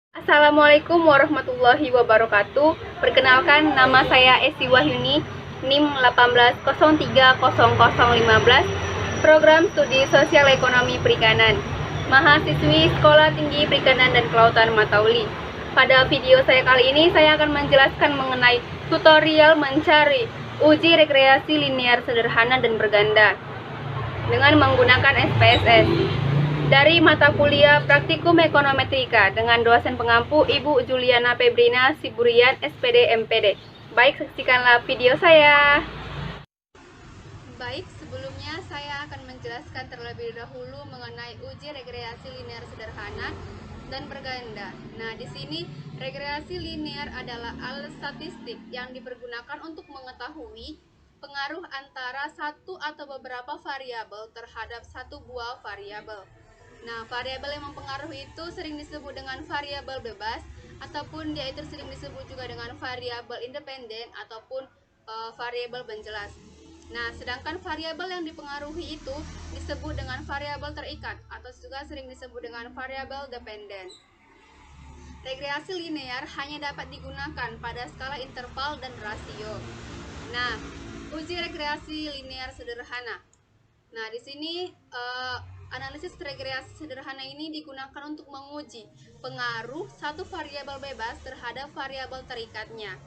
Assalamualaikum warahmatullahi wabarakatuh. Perkenalkan, nama saya Esi Wahyuni, NIM 18030015, Program Studi Sosial Ekonomi Perikanan, mahasiswi Sekolah Tinggi Perikanan dan Kelautan Matauli. Pada video saya kali ini, saya akan menjelaskan mengenai tutorial mencari uji rekreasi linear sederhana dan berganda dengan menggunakan SPSS. Dari mata kuliah Praktikum Ekonometrika dengan dosen pengampu Ibu Juliana Febrina Siburian, SPD MPD. Baik, saksikanlah video saya. Baik, sebelumnya saya akan menjelaskan terlebih dahulu mengenai uji rekreasi linear sederhana dan berganda. Nah, di sini rekreasi linear adalah alat statistik yang dipergunakan untuk mengetahui pengaruh antara satu atau beberapa variabel terhadap satu buah variabel. Nah, variabel yang mempengaruhi itu sering disebut dengan variabel bebas, ataupun dia itu sering disebut juga dengan variabel independen ataupun variabel penjelas. Nah, sedangkan variabel yang dipengaruhi itu disebut dengan variabel terikat atau juga sering disebut dengan variabel dependen. Rekreasi linear hanya dapat digunakan pada skala interval dan rasio. Nah, uji rekreasi linear sederhana. Nah, di sini analisis rekreasi sederhana ini digunakan untuk menguji pengaruh satu variabel bebas terhadap variabel terikatnya.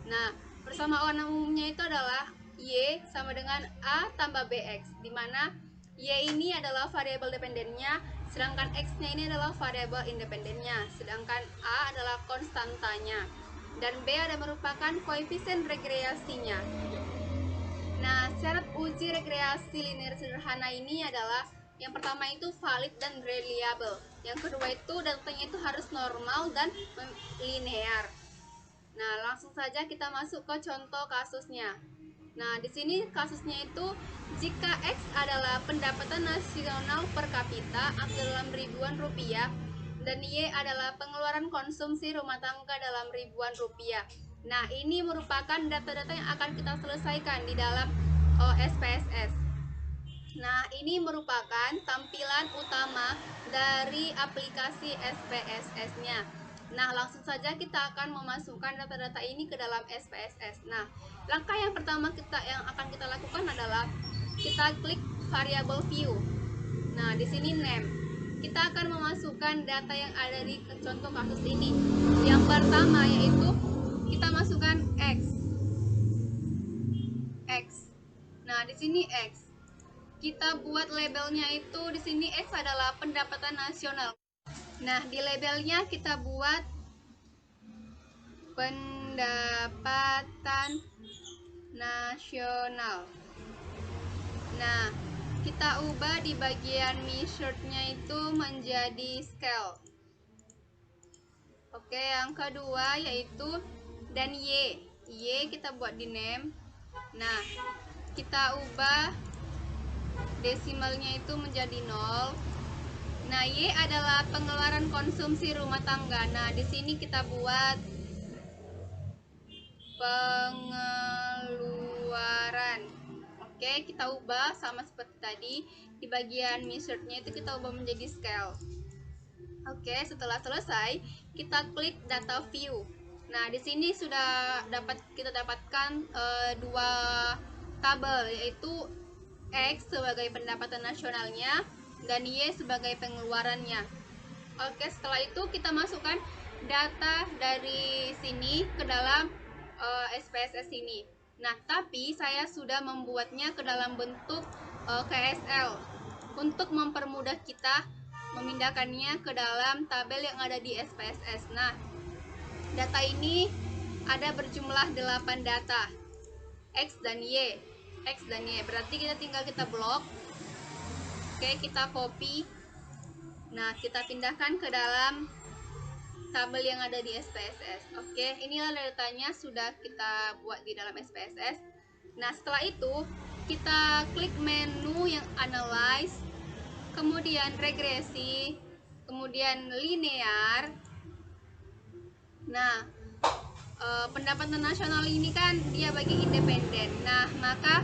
Nah, persamaan umumnya itu adalah Y sama dengan A tambah BX, di mana Y ini adalah variabel dependennya, sedangkan X-nya ini adalah variabel independennya, sedangkan A adalah konstantanya, dan B adalah merupakan koefisien rekreasinya. Nah, syarat uji rekreasi linear sederhana ini adalah yang pertama itu valid dan reliable. Yang kedua itu datanya itu harus normal dan linear. Nah, langsung saja kita masuk ke contoh kasusnya. Nah, di sini kasusnya itu jika X adalah pendapatan nasional per kapita atau dalam ribuan rupiah dan Y adalah pengeluaran konsumsi rumah tangga dalam ribuan rupiah. Nah, ini merupakan data-data yang akan kita selesaikan di dalam SPSS. Nah, ini merupakan tampilan utama dari aplikasi SPSS-nya. Nah, langsung saja kita akan memasukkan data-data ini ke dalam SPSS. Nah, langkah yang pertama yang akan kita lakukan adalah kita klik variable view. Nah, di sini name. Kita akan memasukkan data yang ada di contoh kasus ini. Yang pertama yaitu kita masukkan X. Nah, di sini X. Kita buat labelnya itu di sini X adalah pendapatan nasional. Nah, di labelnya kita buat pendapatan nasional. Nah, kita ubah di bagian measured-nya itu menjadi scale. Oke, yang kedua yaitu dan Y. Y kita buat di name. Nah, kita ubah desimalnya itu menjadi 0. Nah, Y adalah pengeluaran konsumsi rumah tangga. Nah, di sini kita buat pengeluaran. Oke, kita ubah sama seperti tadi. Di bagian measured-nya itu kita ubah menjadi scale. Oke, setelah selesai, kita klik data view. Nah, di sini sudah kita dapatkan dua tabel, yaitu X sebagai pendapatan nasionalnya dan Y sebagai pengeluarannya. Oke, setelah itu kita masukkan data dari sini ke dalam SPSS ini. Nah, tapi saya sudah membuatnya ke dalam bentuk KSL untuk mempermudah kita memindahkannya ke dalam tabel yang ada di SPSS. Nah, data ini ada berjumlah 8 data, X dan Y. Berarti kita blok. Oke, kita copy. Nah, kita pindahkan ke dalam tabel yang ada di SPSS. Oke, inilah datanya sudah kita buat di dalam SPSS. Nah, setelah itu kita klik menu yang analyze, kemudian regresi, kemudian linear. Nah, pendapatan nasional ini kan dia bagi independen. Nah, maka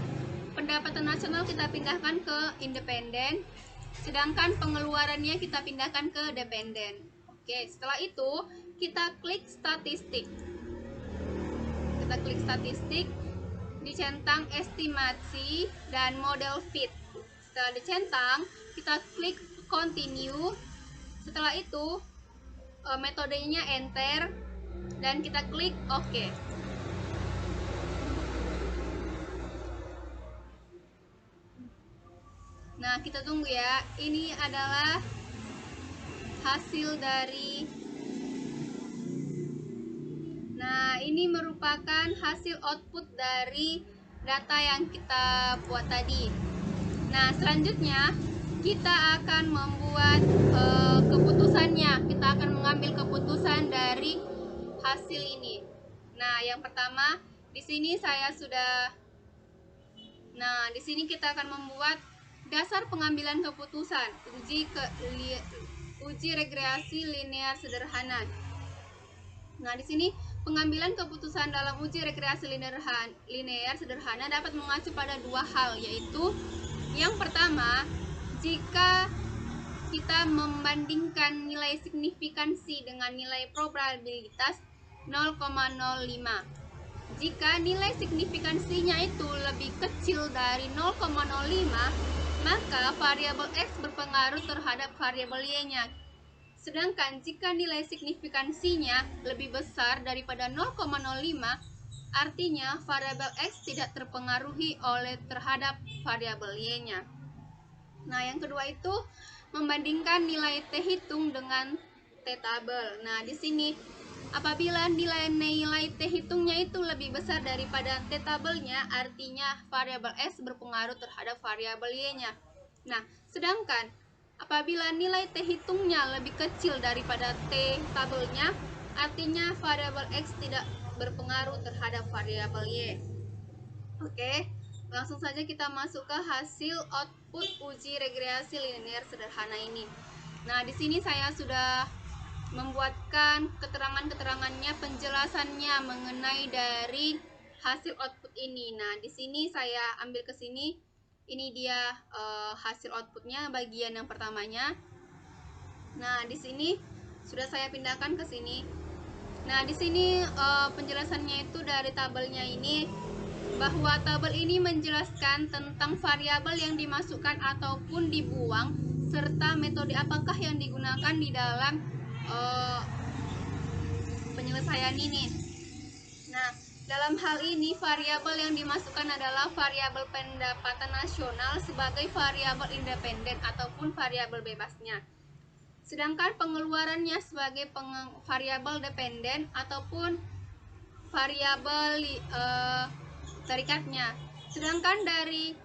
pendapatan nasional kita pindahkan ke independen, sedangkan pengeluarannya kita pindahkan ke dependen. Oke, setelah itu kita klik statistik. Kita klik statistik, dicentang estimasi dan model fit. Setelah dicentang, kita klik continue. Setelah itu metodenya enter dan kita klik OK. Nah, kita tunggu ya. Ini adalah hasil dari. Nah, ini merupakan hasil output dari data yang kita buat tadi. Nah, selanjutnya kita akan membuat keputusannya. Kita akan mengambil keputusan dari hasil ini. Nah, yang pertama di sini saya sudah. Nah, di sini kita akan membuat dasar pengambilan keputusan uji regresi linear sederhana. Nah, di sini pengambilan keputusan dalam uji regresi linear sederhana dapat mengacu pada dua hal, yaitu yang pertama, jika kita membandingkan nilai signifikansi dengan nilai probabilitas 0,05. Jika nilai signifikansinya itu lebih kecil dari 0,05, maka variabel X berpengaruh terhadap variabel Y-nya. Sedangkan jika nilai signifikansinya lebih besar daripada 0,05, artinya variabel X tidak terpengaruhi terhadap variabel Y-nya. Nah, yang kedua itu membandingkan nilai T hitung dengan T tabel. Nah, di sini apabila nilai T hitungnya itu lebih besar daripada T tabelnya, artinya variabel X berpengaruh terhadap variabel Y-nya. Nah, sedangkan apabila nilai T hitungnya lebih kecil daripada T tabelnya, artinya variabel X tidak berpengaruh terhadap variabel Y. Oke, langsung saja kita masuk ke hasil output uji regresi linear sederhana ini. Nah, di sini saya sudah membuatkan keterangannya, penjelasannya mengenai dari hasil output ini. Nah, di sini saya ambil ke sini. Ini dia hasil outputnya bagian yang pertamanya. Nah, di sini sudah saya pindahkan ke sini. Nah, di sini penjelasannya itu dari tabelnya ini, bahwa tabel ini menjelaskan tentang variabel yang dimasukkan ataupun dibuang serta metode apakah yang digunakan di dalam penyelesaian ini. Nah, dalam hal ini variabel yang dimasukkan adalah variabel pendapatan nasional sebagai variabel independen ataupun variabel bebasnya. Sedangkan pengeluarannya sebagai variabel dependen ataupun variabel tarikatnya. Sedangkan dari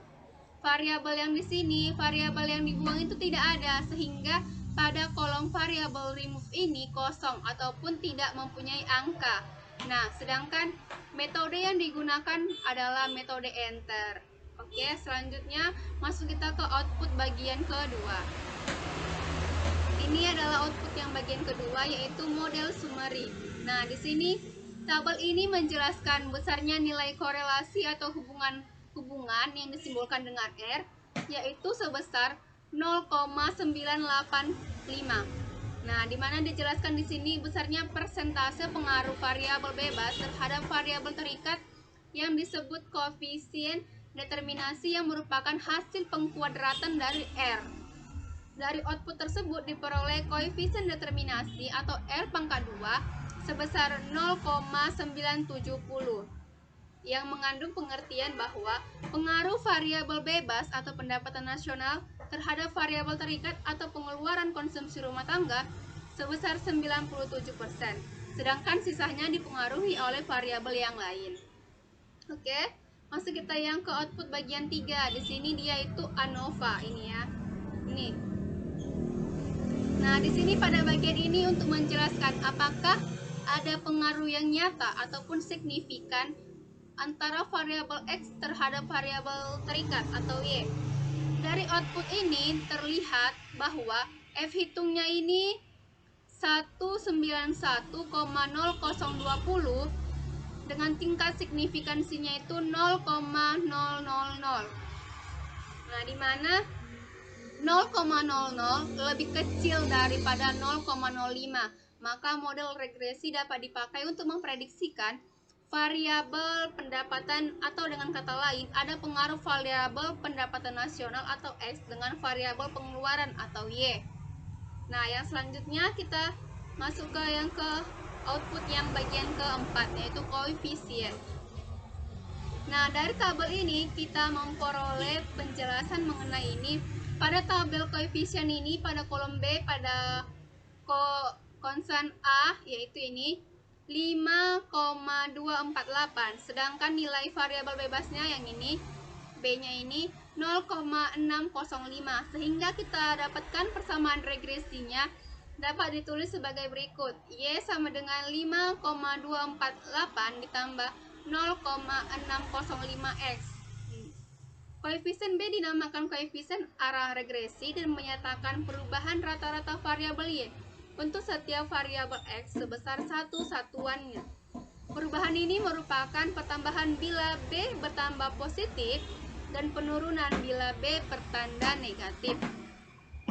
variabel yang di sini, variabel yang dibuang itu tidak ada, sehingga pada kolom variabel remove ini kosong ataupun tidak mempunyai angka. Nah, sedangkan metode yang digunakan adalah metode enter. Oke, selanjutnya masuk kita ke output bagian kedua. Ini adalah output yang bagian kedua, yaitu model summary. Nah, di sini tabel ini menjelaskan besarnya nilai korelasi atau hubungan yang disimbolkan dengan R, yaitu sebesar 0,985. Nah, di mana dijelaskan di sini besarnya persentase pengaruh variabel bebas terhadap variabel terikat yang disebut koefisien determinasi yang merupakan hasil pengkuadratan dari R. Dari output tersebut diperoleh koefisien determinasi atau R pangkat 2 sebesar 0,970 yang mengandung pengertian bahwa pengaruh variabel bebas atau pendapatan nasional terhadap variabel terikat atau pengeluaran konsumsi rumah tangga sebesar 97%, sedangkan sisanya dipengaruhi oleh variabel yang lain. Oke, masuk kita yang ke output bagian 3. Di sini dia itu ANOVA ini ya. Ini. Nah, di sini pada bagian ini untuk menjelaskan apakah ada pengaruh yang nyata ataupun signifikan antara variabel X terhadap variabel terikat atau Y. Dari output ini terlihat bahwa F hitungnya ini 191,0020 dengan tingkat signifikansinya itu 0,000. Nah, di mana 0,00 lebih kecil daripada 0,05, maka model regresi dapat dipakai untuk memprediksikan variabel pendapatan, atau dengan kata lain ada pengaruh variabel pendapatan nasional atau X dengan variabel pengeluaran atau Y. Nah, yang selanjutnya kita masuk ke output yang bagian keempat, yaitu koefisien. Nah, dari tabel ini kita memperoleh penjelasan mengenai ini. Pada tabel koefisien ini, pada kolom B, pada konsen A, yaitu ini 5,248, sedangkan nilai variabel bebasnya yang ini, B-nya ini 0,605, sehingga kita dapatkan persamaan regresinya dapat ditulis sebagai berikut. Y sama dengan 5,248 ditambah 0,605x. Koefisien B dinamakan koefisien arah regresi dan menyatakan perubahan rata-rata variabel Y untuk setiap variabel X sebesar satu satuannya. Perubahan ini merupakan pertambahan bila B bertambah positif dan penurunan bila B bertanda negatif.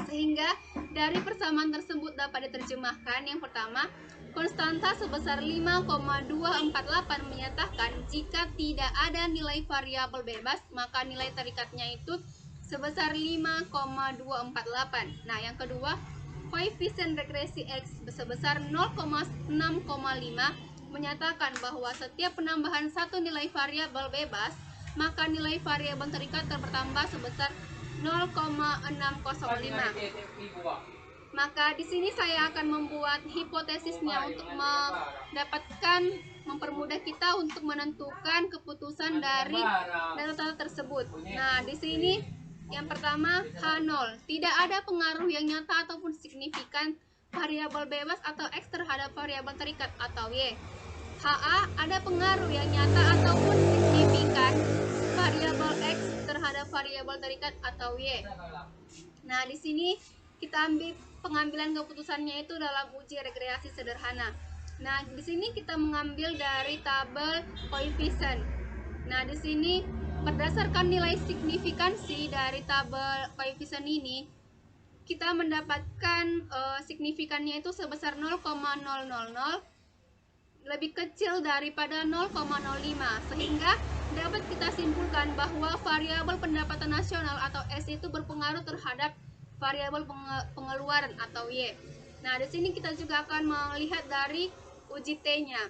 Sehingga dari persamaan tersebut dapat diterjemahkan. Yang pertama, konstanta sebesar 5,248 menyatakan jika tidak ada nilai variabel bebas, maka nilai terikatnya itu sebesar 5,248. Nah, yang kedua, koefisien regresi X sebesar 0,605 menyatakan bahwa setiap penambahan satu nilai variabel bebas, maka nilai variabel terikat bertambah sebesar 0,605. Maka di sini saya akan membuat hipotesisnya untuk mempermudah kita untuk menentukan keputusan dari data tersebut. Nah, di sini yang pertama H0, tidak ada pengaruh yang nyata ataupun signifikan variabel bebas atau X terhadap variabel terikat atau Y. HA, ada pengaruh yang nyata ataupun signifikan variabel X terhadap variabel terikat atau Y. Nah, di sini kita ambil pengambilan keputusannya itu dalam uji regresi sederhana. Nah, di sini kita mengambil dari tabel koefisien. Nah, di sini berdasarkan nilai signifikansi dari tabel koefisien ini, kita mendapatkan signifikannya itu sebesar 0,000, lebih kecil daripada 0,05, sehingga dapat kita simpulkan bahwa variabel pendapatan nasional atau S itu berpengaruh terhadap variabel pengeluaran atau Y. Nah, di sini kita juga akan melihat dari uji T-nya.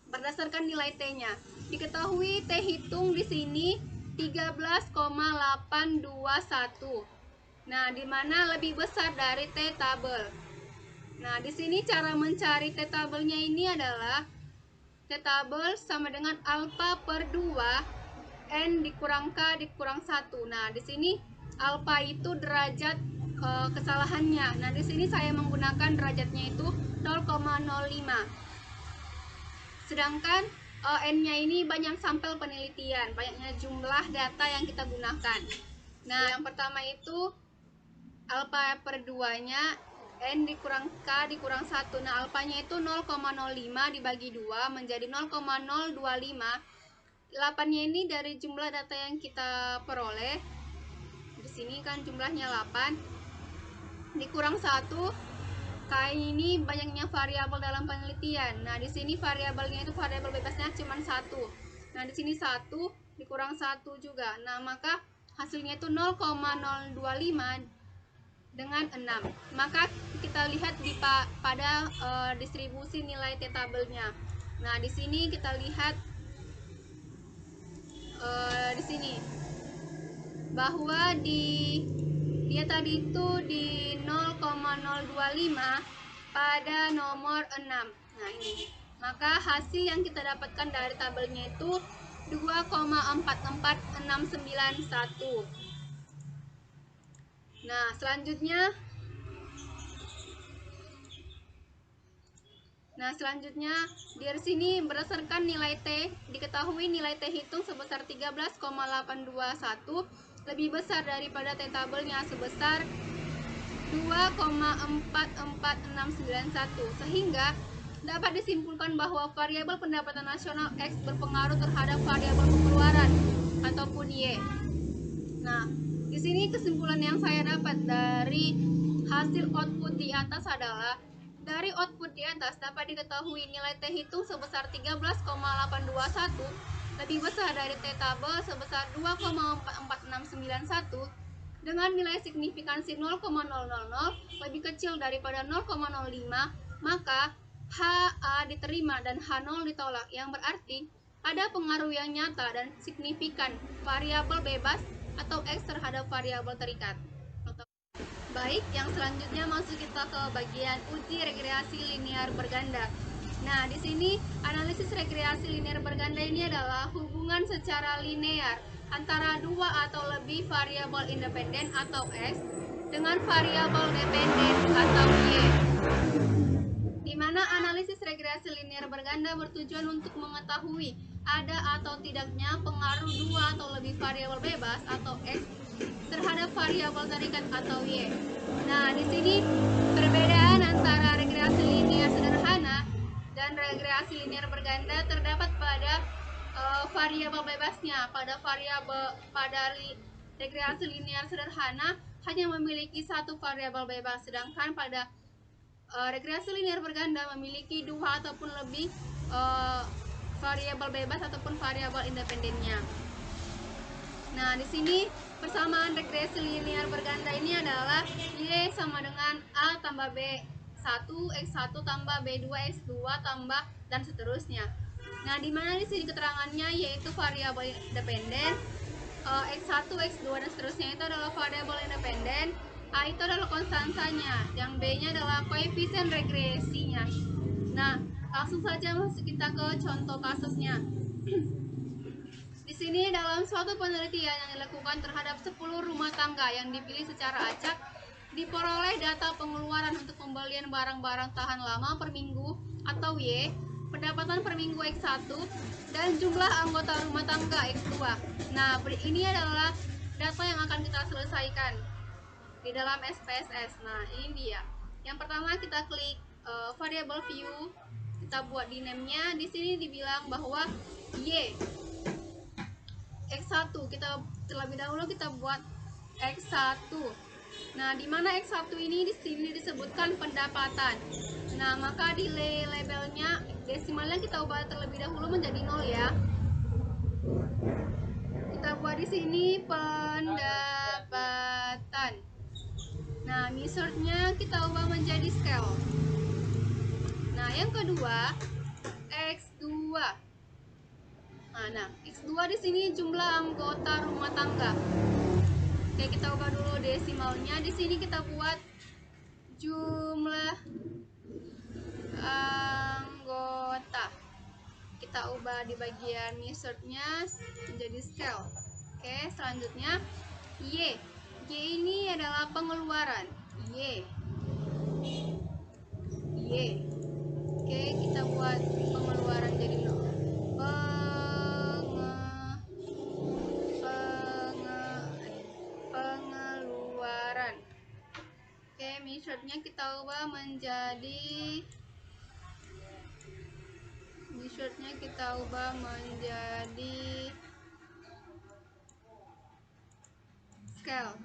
Berdasarkan nilai T-nya, diketahui T hitung di sini 13,821. Nah, di mana lebih besar dari T tabel. Nah, di sini cara mencari T tabelnya ini adalah T tabel sama dengan alfa per 2 N dikurang K dikurang 1. Nah, di sini alfa itu derajat kesalahannya. Nah, di sini saya menggunakan derajatnya itu 0,05. Sedangkan N-nya ini banyak sampel penelitian, banyaknya jumlah data yang kita gunakan. Nah, yang pertama itu alfa per 2-nya N dikurang K dikurang 1. Nah, alfanya itu 0,05 dibagi 2 menjadi 0,025. 8-nya ini dari jumlah data yang kita peroleh. Di sini kan jumlahnya 8 dikurang 1. K ini banyaknya variabel dalam penelitian. Nah, di sini variabelnya itu variabel bebasnya cuma 1. Nah, di sini 1 dikurang 1 juga. Nah, maka hasilnya itu 0,025 dengan 6. Maka kita lihat pada distribusi nilai T tabelnya. Nah, di sini kita lihat di sini bahwa dia tadi itu di 0,025 pada nomor 6. Nah, ini. Maka hasil yang kita dapatkan dari tabelnya itu 2,44691. Nah, selanjutnya dari sini berdasarkan nilai T, diketahui nilai T hitung sebesar 13,821 lebih besar daripada T tabelnya sebesar 2,44691, sehingga dapat disimpulkan bahwa variabel pendapatan nasional X berpengaruh terhadap variabel pengeluaran ataupun Y. Nah, di sini kesimpulan yang saya dapat dari hasil output di atas adalah Dari output di atas dapat diketahui nilai T hitung sebesar 13,821 lebih besar dari T tabel sebesar 2,4691 dengan nilai signifikansi 0,000 lebih kecil daripada 0,05, maka HA diterima dan H0 ditolak, yang berarti ada pengaruh yang nyata dan signifikan variabel bebas atau X terhadap variabel terikat. Baik, yang selanjutnya masuk kita ke bagian uji regressi linear berganda. Nah, di sini analisis regressi linear berganda ini adalah hubungan secara linear antara dua atau lebih variabel independen atau X dengan variabel dependen atau Y. Di mana analisis regressi linear berganda bertujuan untuk mengetahui ada atau tidaknya pengaruh dua atau lebih variabel bebas atau X terhadap variabel terikat atau Y. Nah, di sini perbedaan antara regressi linear sederhana dan regressi linear berganda terdapat pada variabel bebasnya. Pada regressi linear sederhana hanya memiliki satu variabel bebas, sedangkan pada regressi linear berganda memiliki dua ataupun lebih variabel bebas ataupun variabel independennya. Nah, di sini persamaan regresi linear berganda ini adalah Y sama dengan A tambah B1 X1 tambah B2 X2 tambah dan seterusnya. Nah, di mana di sini keterangannya yaitu variabel independen, X1, X2 dan seterusnya itu adalah variabel independen, A itu adalah konstansanya, yang B-nya adalah koefisien regresinya. Nah, langsung saja masuk kita ke contoh kasusnya. Di sini dalam suatu penelitian yang dilakukan terhadap 10 rumah tangga yang dipilih secara acak, diperoleh data pengeluaran untuk pembelian barang-barang tahan lama per minggu atau Y, pendapatan per minggu X1, dan jumlah anggota rumah tangga X2. Nah, ini adalah data yang akan kita selesaikan di dalam SPSS. Nah, ini dia. Yang pertama kita klik variable view, kita buat di name-nya. Di sini dibilang bahwa Y X1, kita terlebih dahulu kita buat X1. Nah, di mana X1 ini di sini disebutkan pendapatan. Nah, maka di labelnya desimalnya kita ubah terlebih dahulu menjadi 0 ya. Kita buat di sini pendapatan. Nah, measurednya kita ubah menjadi scale. Nah, yang kedua X2. Nah, X2 di sini jumlah anggota rumah tangga. Oke, kita ubah dulu desimalnya. Di sini kita buat jumlah anggota. Kita ubah di bagian measurednya menjadi scale. Oke, selanjutnya Y. Y ini adalah pengeluaran. Y. Oke, kita buat pengeluaran jadi pengeluaran. Oke, measurednya kita ubah menjadi scale.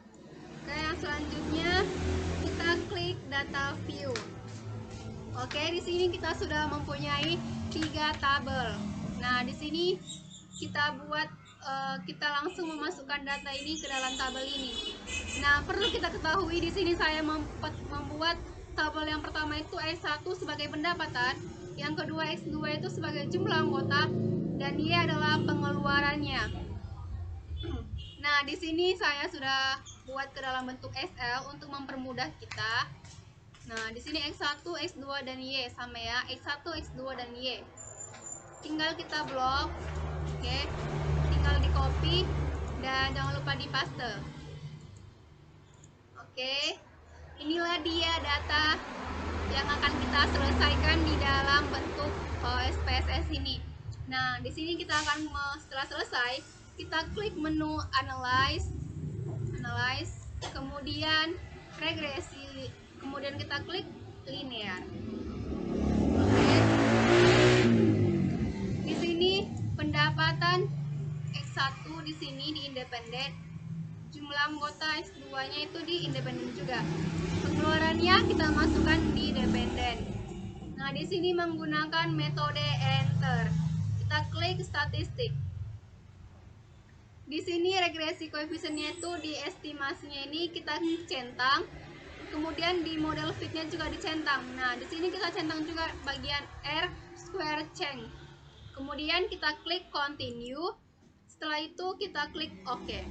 Oke, yang selanjutnya kita klik data view. Oke, di sini kita sudah mempunyai 3 tabel. Nah, di sini kita langsung memasukkan data ini ke dalam tabel ini. Nah, perlu kita ketahui di sini saya membuat tabel yang pertama itu X1 sebagai pendapatan, yang kedua X2 itu sebagai jumlah anggota, dan Y adalah pengeluarannya. Nah, di sini saya sudah buat ke dalam bentuk SL untuk mempermudah kita. Nah, di sini X1, X2 dan Y sama ya, X1, X2 dan Y. Tinggal kita blok. Oke. Tinggal di copy dan jangan lupa di paste. Oke. Inilah dia data yang akan kita selesaikan di dalam bentuk SPSS ini. Nah, di sini kita akan setelah selesai, kita klik menu analyze, kemudian regresi, kemudian kita klik linear. Oke. Di sini pendapatan X1 di sini di independen, jumlah anggota X2-nya itu di independen juga. Pengeluarannya kita masukkan di dependen. Nah, di sini menggunakan metode enter. Kita klik statistik. Di sini regresi koefisiennya itu di estimasinya ini kita centang. Kemudian di model fitnya juga dicentang. Nah, di sini kita centang juga bagian R square change. Kemudian kita klik continue. Setelah itu kita klik OK.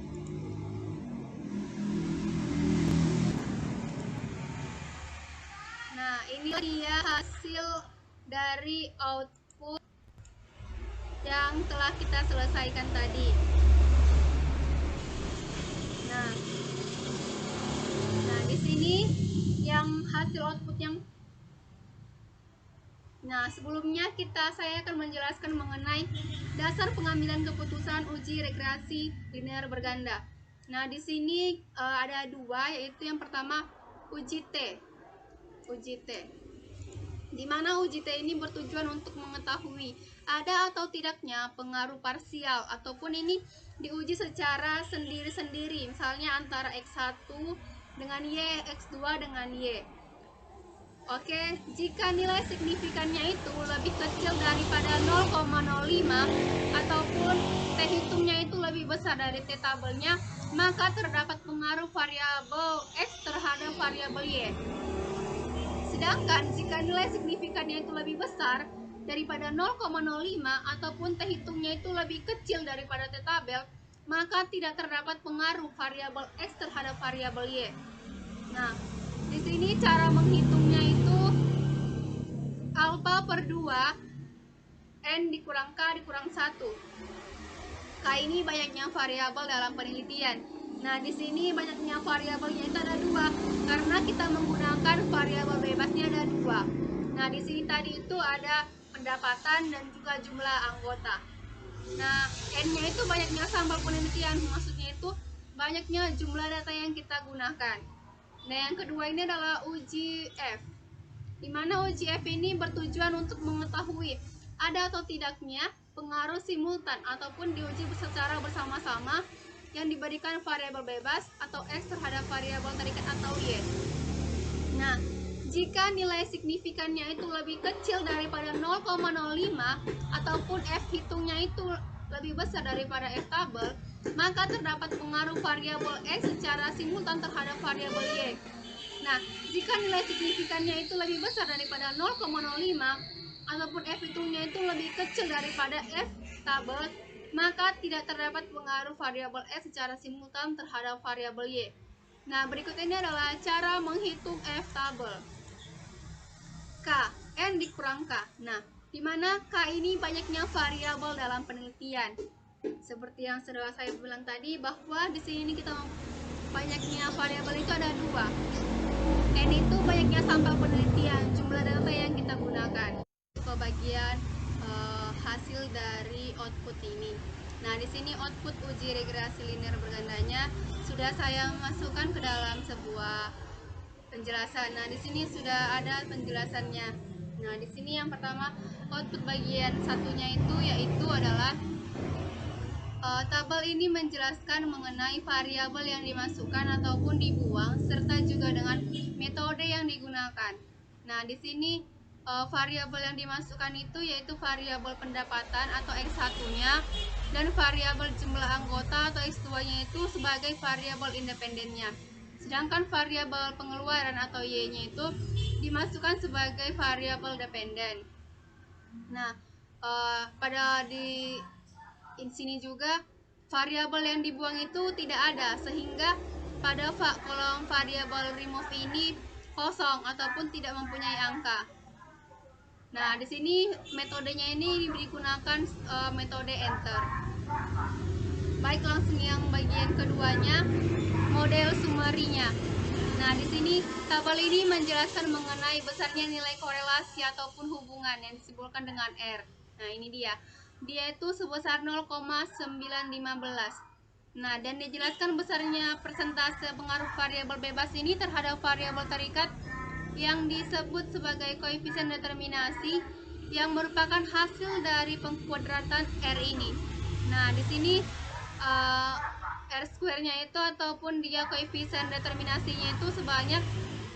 Nah, ini dia hasil dari output yang telah kita selesaikan tadi. Nah, di sini yang hasil output yang sebelumnya saya akan menjelaskan mengenai dasar pengambilan keputusan uji regresi linear berganda. Nah, di sini ada dua, yaitu yang pertama uji T. Di mana uji T ini bertujuan untuk mengetahui ada atau tidaknya pengaruh parsial, ataupun ini diuji secara sendiri-sendiri, misalnya antara X1 dengan Y, X2 dengan Y. Oke, jika nilai signifikannya itu lebih kecil daripada 0,05 ataupun T hitungnya itu lebih besar dari T tabelnya, maka terdapat pengaruh variabel X terhadap variabel Y. Sedangkan jika nilai signifikannya itu lebih besar daripada 0,05 ataupun T hitungnya itu lebih kecil daripada T tabel, maka tidak terdapat pengaruh variabel X terhadap variabel Y. Nah, di sini cara menghitungnya itu alpha per 2 N dikurang K dikurang 1. K ini banyaknya variabel dalam penelitian. Nah, di sini banyaknya variabelnya itu ada 2 karena kita menggunakan variabel bebasnya ada 2. Nah, di sini tadi itu ada pendapatan dan juga jumlah anggota. Nah, N-nya itu banyaknya sampel penelitian, maksudnya itu banyaknya jumlah data yang kita gunakan. Nah, yang kedua ini adalah uji F, di mana uji F ini bertujuan untuk mengetahui ada atau tidaknya pengaruh simultan ataupun diuji secara bersama-sama yang diberikan variabel bebas atau X terhadap variabel terikat atau Y. Nah, jika nilai signifikannya itu lebih kecil daripada 0,05 ataupun F hitungnya itu lebih besar daripada F tabel, maka terdapat pengaruh variabel X secara simultan terhadap variabel Y. Nah, jika nilai signifikannya itu lebih besar daripada 0,05 ataupun F hitungnya itu lebih kecil daripada F tabel, maka tidak terdapat pengaruh variabel X secara simultan terhadap variabel Y. Nah, berikut ini adalah cara menghitung F tabel. K, N dikurang K. Nah, di mana K ini banyaknya variabel dalam penelitian. Seperti yang sudah saya bilang tadi, bahwa di sini kita banyaknya variabel itu ada 2. N itu banyaknya sampel penelitian, jumlah data yang kita gunakan. Ke bagian hasil dari output ini. Nah, di sini output uji regresi linear bergandanya sudah saya masukkan ke dalam sebuah penjelasan. Nah, di sini sudah ada penjelasannya. Nah, di sini yang pertama output bagian satunya itu yaitu adalah tabel ini menjelaskan mengenai variabel yang dimasukkan ataupun dibuang serta juga dengan metode yang digunakan. Nah, di sini variabel yang dimasukkan itu yaitu variabel pendapatan atau X1-nya dan variabel jumlah anggota atau X2-nya itu sebagai variabel independennya. Sedangkan variabel pengeluaran atau Y-nya itu dimasukkan sebagai variabel dependen. Nah, pada di sini juga variabel yang dibuang itu tidak ada, sehingga pada kolom variabel remove ini kosong ataupun tidak mempunyai angka. Nah, di sini metodenya ini digunakan metode enter. Baik, langsung yang bagian keduanya, model summary-nya. Nah, di sini tabel ini menjelaskan mengenai besarnya nilai korelasi ataupun hubungan yang disebutkan dengan R. Nah, ini dia. Dia itu sebesar 0,915. Nah, dan dijelaskan besarnya persentase pengaruh variabel bebas ini terhadap variabel terikat yang disebut sebagai koefisien determinasi yang merupakan hasil dari pengkuadratan R ini. Nah, di sini R square-nya itu ataupun dia koefisien determinasinya itu sebanyak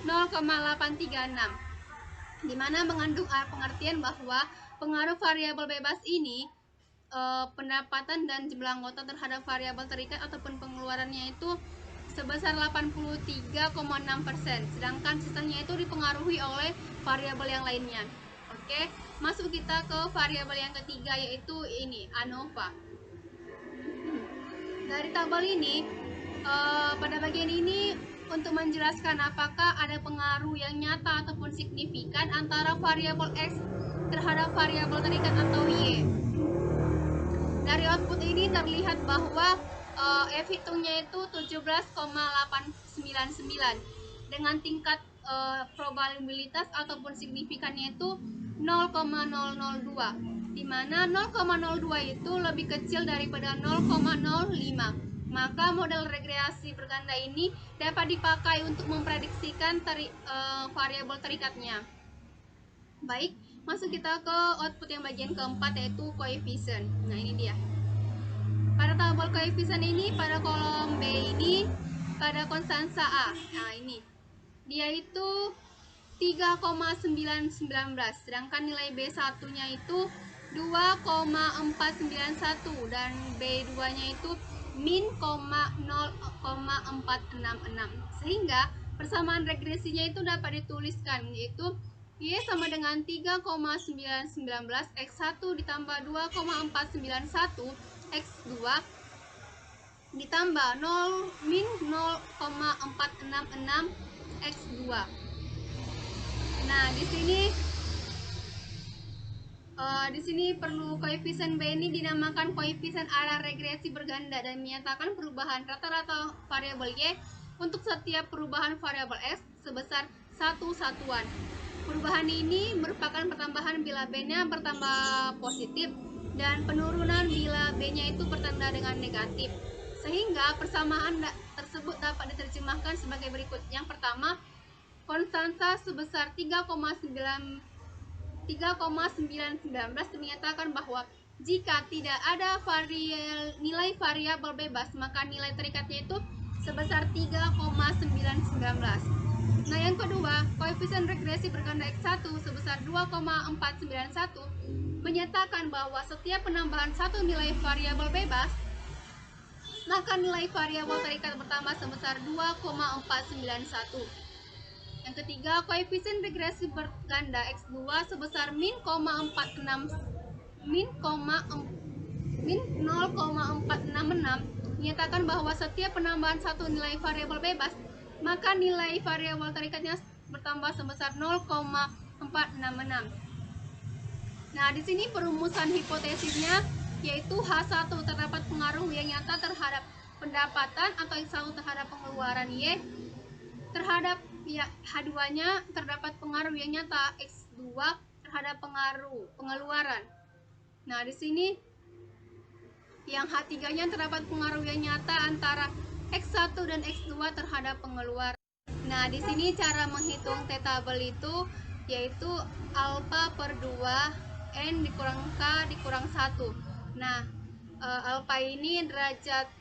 0,836. di mana mengandung pengertian bahwa pengaruh variabel bebas ini pendapatan dan jumlah anggota terhadap variabel terikat ataupun pengeluarannya itu sebesar 83,6%, sedangkan sisanya itu dipengaruhi oleh variabel yang lainnya. Oke, masuk kita ke variabel yang ketiga, yaitu ini ANOVA. Dari tabel ini, pada bagian ini untuk menjelaskan apakah ada pengaruh yang nyata ataupun signifikan antara variabel X terhadap variabel terikat atau Y. Dari output ini terlihat bahwa F hitungnya itu 17,899 dengan tingkat probabilitas ataupun signifikannya itu 0,002, di mana 0,02 itu lebih kecil daripada 0,05. Maka model regresi berganda ini dapat dipakai untuk memprediksikan variabel terikatnya. Baik, masuk kita ke output yang bagian keempat, yaitu koefisien. Nah, ini dia. Pada tabel koefisien ini, pada kolom B ini pada konstansa A. Nah, ini dia itu 3,919, sedangkan nilai B1-nya itu 2,491 dan B2-nya itu min 0,466. Sehingga persamaan regresinya itu dapat dituliskan, yaitu Y sama dengan 3,919 X1 ditambah 2,491 X2 ditambah 0 min 0,466 X2. Nah, di sini perlu koefisien B ini dinamakan koefisien arah regresi berganda dan menyatakan perubahan rata-rata variabel Y untuk setiap perubahan variabel X sebesar satu satuan. Perubahan ini merupakan pertambahan bila B-nya bertambah positif dan penurunan bila B-nya itu bertanda dengan negatif. Sehingga persamaan tersebut dapat diterjemahkan sebagai berikut. Yang pertama, konstansa sebesar 3,919 menyatakan bahwa jika tidak ada nilai variabel bebas, maka nilai terikatnya itu sebesar 3,919. Nah, yang kedua, koefisien regresi berganda X1 sebesar 2,491 menyatakan bahwa setiap penambahan satu nilai variabel bebas, maka nilai variabel terikat bertambah sebesar 2,491. Yang ketiga, koefisien regresi berganda X2 sebesar min 0,466 menyatakan bahwa setiap penambahan satu nilai variabel bebas, maka nilai variabel terikatnya bertambah sebesar 0,466. Nah, di sini perumusan hipotesisnya yaitu H1 terdapat pengaruh yang nyata terhadap pendapatan atau X1 terhadap pengeluaran Y, terhadap H2-nya terdapat pengaruh yang nyata X2 terhadap pengeluaran. Nah, di sini yang H3-nya terdapat pengaruh yang nyata antara X1 dan X2 terhadap pengeluaran. Nah, di sini cara menghitung T-tabel itu yaitu alfa per 2 N dikurang K dikurang 1. Nah, alfa ini derajat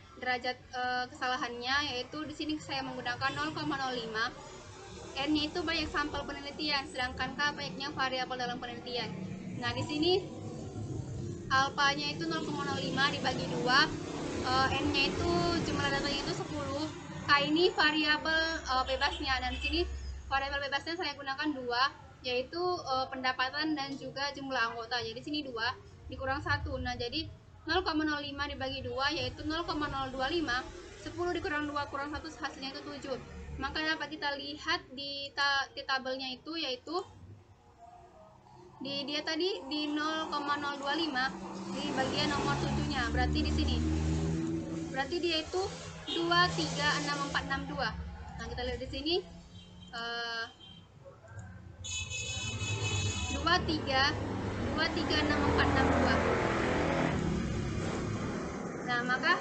kesalahannya, yaitu di sini saya menggunakan 0,05. N-nya itu banyak sampel penelitian, sedangkan K banyaknya variabel dalam penelitian. Nah, di sini alfanya itu 0,05 dibagi 2, N-nya itu jumlah datanya itu 10, K ini variabel bebasnya, dan di sini variabel bebasnya saya gunakan 2, yaitu pendapatan dan juga jumlah anggota. Jadi sini 2 dikurang 1. Nah, jadi 0,05 dibagi 2 yaitu 0,025. 10 dikurang 2 kurang 1 hasilnya itu 7. Maka dapat kita lihat di tabelnya itu, yaitu dia tadi di 0,025 di bagian nomor 7-nya. Berarti di sini. Berarti dia itu 236462. Nah, kita lihat di sini 236462. Nah, maka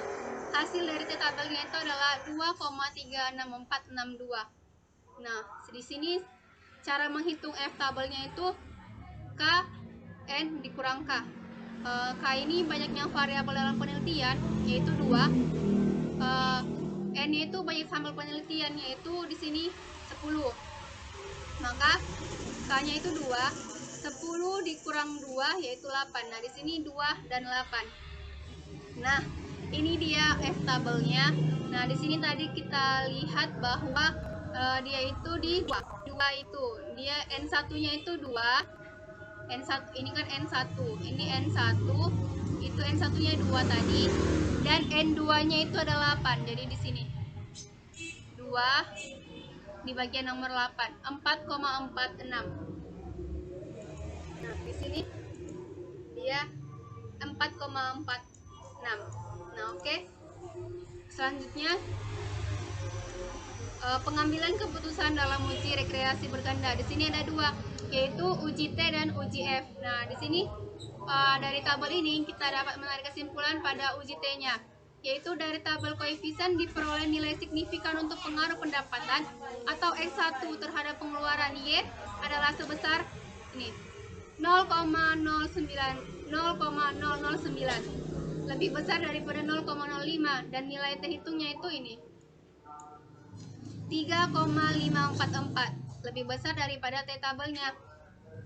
hasil dari tabelnya itu adalah 2,36462. Nah, di sini cara menghitung F tabelnya itu K N dikurang K. K ini banyaknya variabel dalam penelitian, yaitu 2. N itu banyak sampel penelitian, yaitu di sini 10. Maka K-nya itu 2. 10 dikurang 2 yaitu 8. Nah, di sini 2 dan 8. Nah, ini dia F tabelnya. Nah, di sini tadi kita lihat bahwa dia itu di 2 itu. Dia N1-nya itu 2. N1 ini kan N1. Ini N1. Itu N1-nya 2 tadi. Dan N2-nya itu ada 8. Jadi di sini 2 di bagian nomor 8, 4,46. Nah, di sini dia 4,46. Nah, oke. Selanjutnya pengambilan keputusan dalam uji rekreasi berganda. Di sini ada 2, yaitu uji T dan uji F. Nah, di sini dari tabel ini kita dapat menarik kesimpulan pada uji T-nya, yaitu dari tabel koefisien diperoleh nilai signifikan untuk pengaruh pendapatan atau X1 terhadap pengeluaran Y adalah sebesar ini 0,009 lebih besar daripada 0,05 dan nilai T hitungnya itu ini 3,544 lebih besar daripada T tabelnya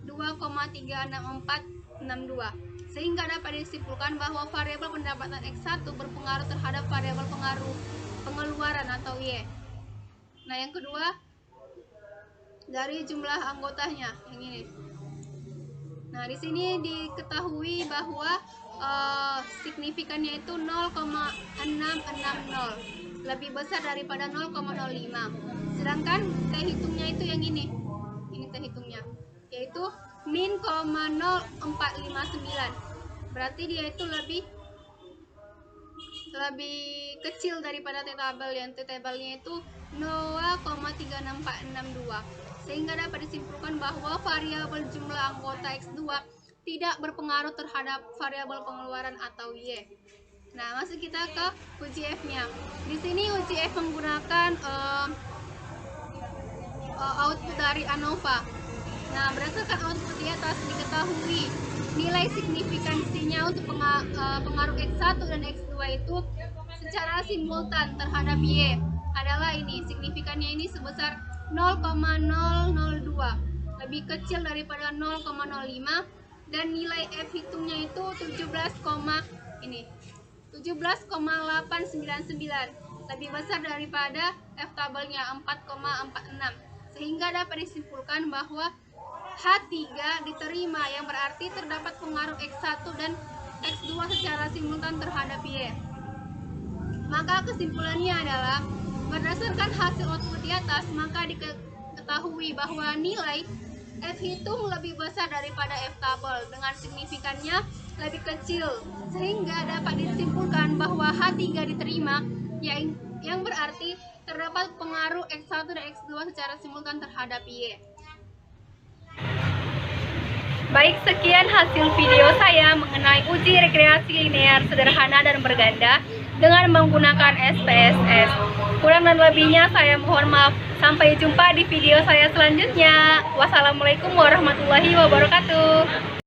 2,36462, sehingga dapat disimpulkan bahwa variabel pendapatan X1 berpengaruh terhadap variabel pengaruh pengeluaran atau Y. Nah, yang kedua dari jumlah anggotanya yang ini. Nah, di sini diketahui bahwa signifikannya itu 0,660 lebih besar daripada 0,05. Sedangkan T hitungnya itu yang ini. Ini T hitungnya, yaitu min 0,0459. Berarti dia itu lebih kecil daripada T tabel, yang T tabelnya itu 0,36462, sehingga dapat disimpulkan bahwa variabel jumlah anggota X2 tidak berpengaruh terhadap variabel pengeluaran atau Y. Nah, masuk kita ke uji F-nya. Di sini uji F menggunakan output dari ANOVA. Nah, berdasarkan output di atas diketahui nilai signifikansinya untuk pengaruh X1 dan X2 itu secara simultan terhadap Y adalah ini. Signifikannya ini sebesar 0,002, lebih kecil daripada 0,05, dan nilai F hitungnya itu 17,899, lebih besar daripada F tabelnya 4,46, sehingga dapat disimpulkan bahwa H3 diterima, yang berarti terdapat pengaruh X1 dan X2 secara simultan terhadap Y. Maka kesimpulannya adalah berdasarkan hasil output di atas, maka diketahui bahwa nilai F hitung lebih besar daripada F tabel dengan signifikannya lebih kecil, sehingga dapat disimpulkan bahwa H3 diterima, yang berarti terdapat pengaruh X1 dan X2 secara simultan terhadap Y. Baik, sekian hasil video saya mengenai uji rekreasi linear sederhana dan berganda dengan menggunakan SPSS. Kurang dan lebihnya saya mohon maaf. Sampai jumpa di video saya selanjutnya. Wassalamualaikum warahmatullahi wabarakatuh.